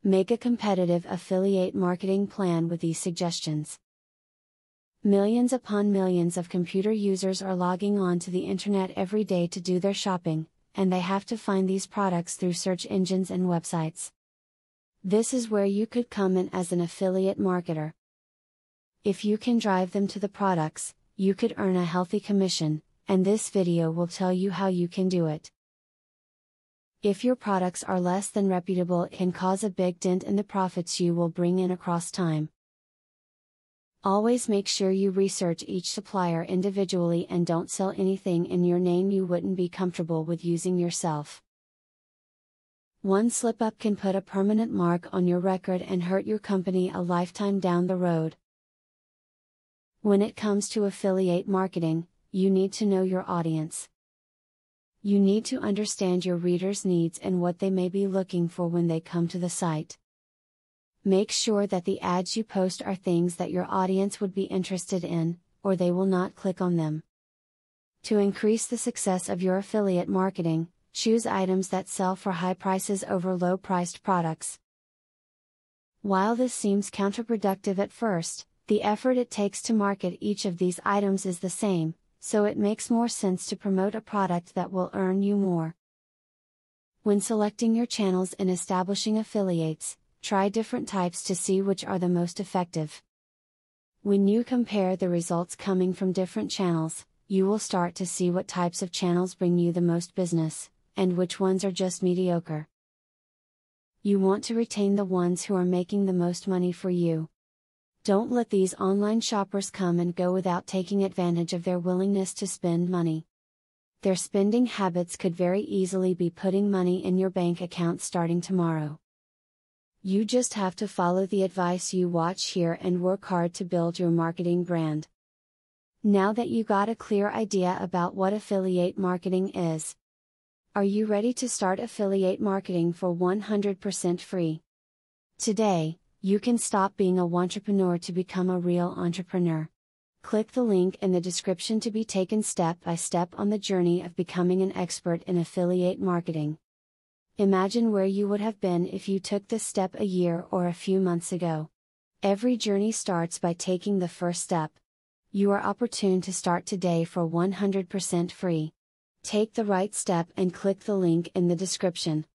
Make a competitive affiliate marketing plan with these suggestions. Millions upon millions of computer users are logging on to the internet every day to do their shopping, and they have to find these products through search engines and websites. This is where you could come in as an affiliate marketer. If you can drive them to the products, you could earn a healthy commission, and this video will tell you how you can do it. If your products are less than reputable, it can cause a big dent in the profits you will bring in across time. Always make sure you research each supplier individually and don't sell anything in your name you wouldn't be comfortable with using yourself. One slip up can put a permanent mark on your record and hurt your company a lifetime down the road. When it comes to affiliate marketing, you need to know your audience. You need to understand your readers' needs and what they may be looking for when they come to the site. Make sure that the ads you post are things that your audience would be interested in, or they will not click on them. To increase the success of your affiliate marketing, choose items that sell for high prices over low-priced products. While this seems counterproductive at first, the effort it takes to market each of these items is the same, so it makes more sense to promote a product that will earn you more. When selecting your channels and establishing affiliates, try different types to see which are the most effective. When you compare the results coming from different channels, you will start to see what types of channels bring you the most business, and which ones are just mediocre. You want to retain the ones who are making the most money for you. Don't let these online shoppers come and go without taking advantage of their willingness to spend money. Their spending habits could very easily be putting money in your bank account starting tomorrow. You just have to follow the advice you watch here and work hard to build your marketing brand. Now that you got a clear idea about what affiliate marketing is, are you ready to start affiliate marketing for 100% free? Today, you can stop being a wantrepreneur to become a real entrepreneur. Click the link in the description to be taken step by step on the journey of becoming an expert in affiliate marketing. Imagine where you would have been if you took this step a year or a few months ago. Every journey starts by taking the first step. You are opportune to start today for 100% free. Take the right step and click the link in the description.